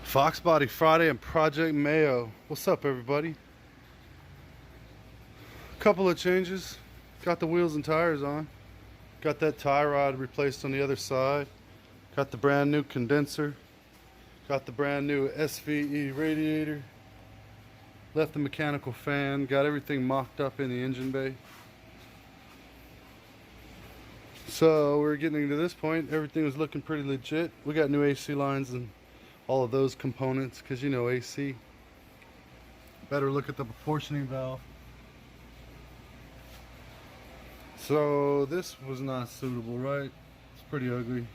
Fox Body Friday and Project Mayo. What's up, everybody? Couple of changes. Got the wheels and tires on. Got that tie rod replaced on the other side. Got the brand new condenser. Got the brand new SVE radiator. Left the mechanical fan. Got everything mocked up in the engine bay. So we're getting to this point. Everything was looking pretty legit. We got new AC lines and all of those components, because you know AC. Better look at the proportioning valve. So this was not suitable, right? It's pretty ugly.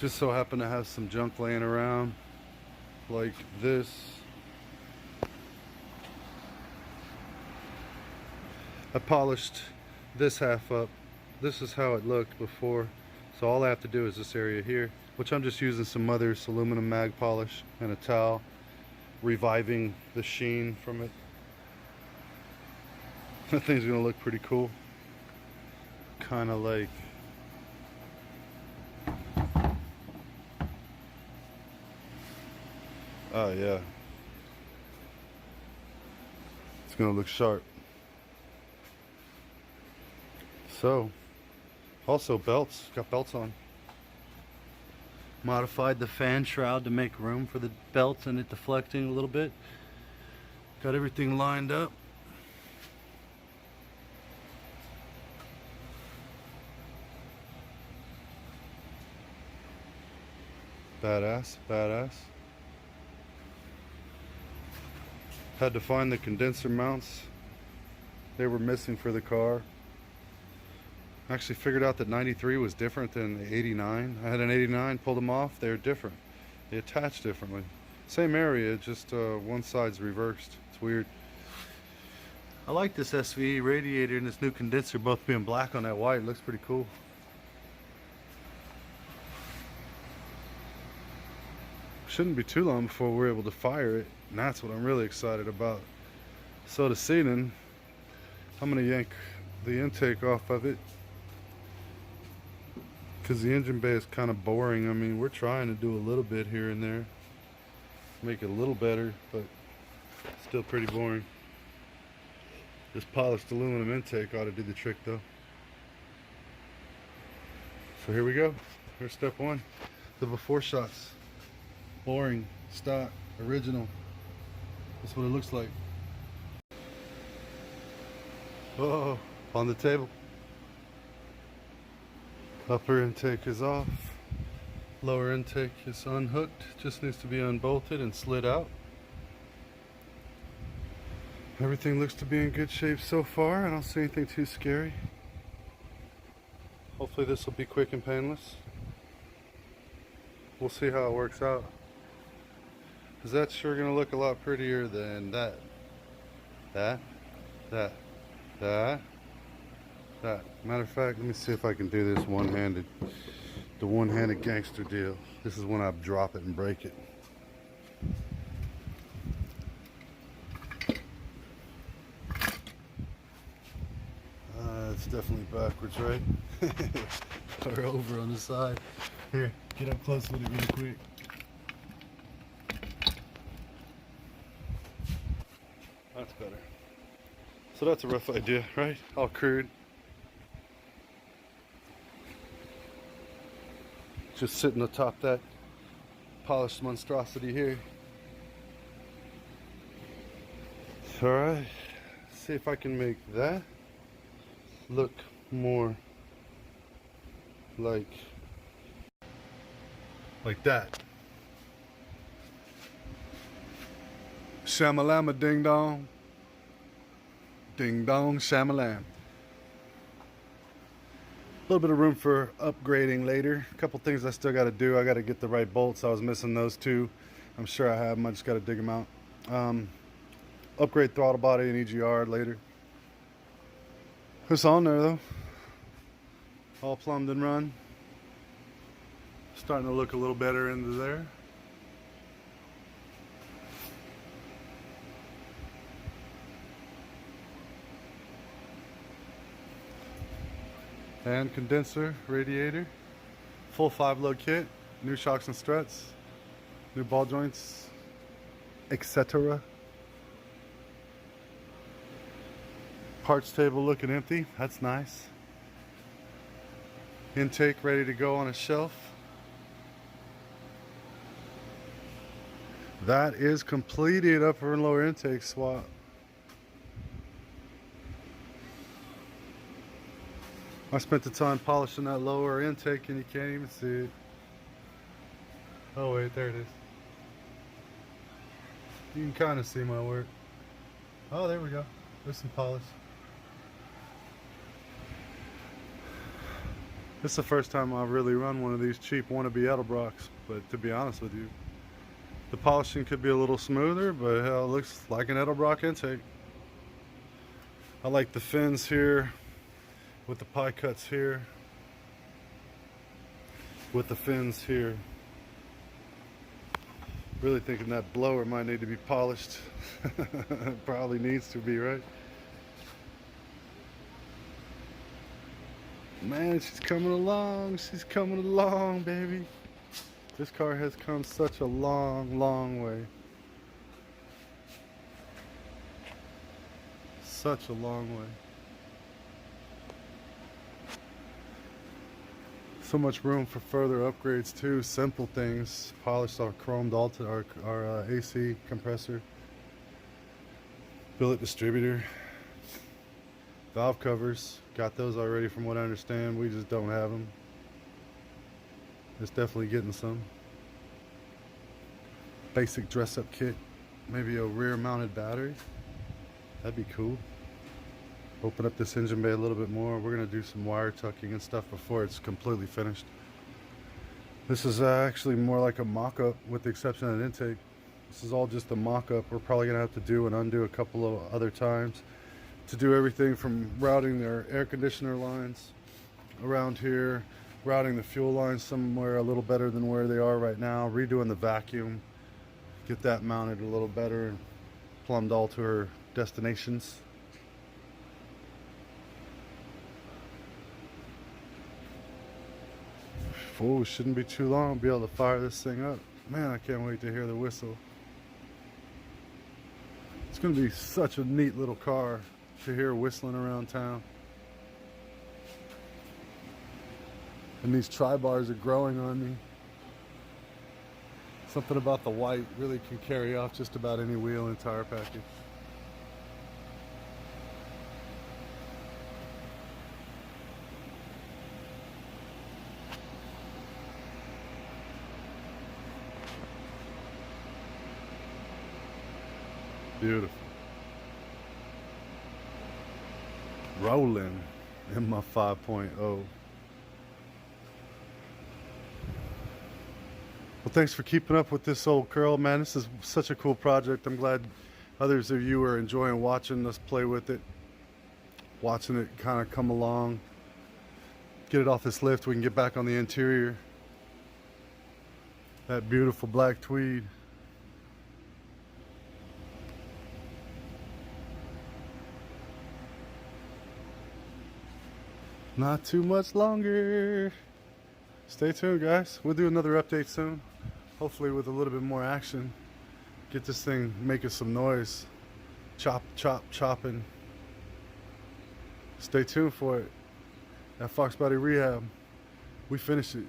Just so happened to have some junk laying around like this. I polished this half up. This is how it looked before. So all I have to do is this area here, which I'm just using some Mother's aluminum mag polish and a towel, reviving the sheen from it. That thing's gonna look pretty cool. Kind of like oh yeah, it's gonna look sharp. So also belts, got belts on. Modified the fan shroud to make room for the belts and it deflecting a little bit. Got everything lined up. Badass, badass. Had to find the condenser mounts. They were missing for the car. Actually figured out that 93 was different than the 89. I had an 89, pulled them off, they're different. They attach differently. Same area, just one side's reversed. It's weird. I like this SVE radiator and this new condenser both being black on that white. It looks pretty cool. Shouldn't be too long before we're able to fire it, and that's what I'm really excited about. So the seating, I'm gonna yank the intake off of it because the engine bay is kind of boring. I mean, we're trying to do a little bit here and there, make it a little better, but still pretty boring. This polished aluminum intake ought to do the trick though. So here we go. Here's step one. The before shots. Boring, stock, original. That's what it looks like. Oh, on the table. Upper intake is off. Lower intake is unhooked. Just needs to be unbolted and slid out. Everything looks to be in good shape so far. I don't see anything too scary. Hopefully this will be quick and painless. We'll see how it works out. Because that's sure going to look a lot prettier than that. That. Matter of fact, let me see if I can do this one-handed. The one-handed gangster deal. This is when I drop it and break it. It's definitely backwards, right? Or over on the side. Here, get up close with it really quick. That's better. So that's a rough idea, right? All crude. Just sitting atop that polished monstrosity here. Alright, see if I can make that look more like that. Shamalama ding dong. Ding dong shamalam. A little bit of room for upgrading later. A couple things I still got to do. I got to get the right bolts. I was missing those two. I'm sure I have them. I just got to dig them out. Upgrade throttle body and EGR later. It's on there though. All plumbed and run. Starting to look a little better into there. and condenser, radiator, full 5-load kit, new shocks and struts, new ball joints, etc. Parts table looking empty. That's nice. Intake ready to go on a shelf. That is completed. Upper and lower intake swap. I spent the time polishing that lower intake and you can't even see it. Oh wait, there it is. You can kind of see my work. Oh, there we go. There's some polish. This is the first time I've really run one of these cheap wannabe Edelbrocks, but to be honest with you, the polishing could be a little smoother, but hell, it looks like an Edelbrock intake. I like the fins here, with the pie cuts here, with the fins here. Really thinking that blower might need to be polished. Probably needs to be, right? Man, she's coming along. She's coming along, baby. This car has come such a long, long way. Such a long way. So much room for further upgrades too. Simple things. Polished our chromed our AC compressor. Billet distributor. Valve covers. Got those already from what I understand. We just don't have them. It's definitely getting some. Basic dress up kit. Maybe a rear mounted battery. That'd be cool. Open up this engine bay a little bit more. We're going to do some wire tucking and stuff before it's completely finished. This is actually more like a mock-up with the exception of an intake. This is all just a mock-up. We're probably going to have to do and undo a couple of other times to do everything from routing their air conditioner lines around here, routing the fuel lines somewhere a little better than where they are right now, redoing the vacuum, get that mounted a little better and plumbed all to our destinations. Oh, shouldn't be too long. I'll be able to fire this thing up. Man, I can't wait to hear the whistle. It's going to be such a neat little car to hear whistling around town. And these tri-bars are growing on me. Something about the white really can carry off just about any wheel and tire package. Beautiful. Rolling in my 5.0. Well, thanks for keeping up with this old curl, man. This is such a cool project. I'm glad others of you are enjoying watching us play with it, watching it kind of come along. Get it off this lift, we can get back on the interior. That beautiful black tweed. Not too much longer. Stay tuned, guys. We'll do another update soon. Hopefully with a little bit more action. Get this thing making some noise. Chop, chop, chopping. Stay tuned for it. At Fox Body Rehab, we finish it.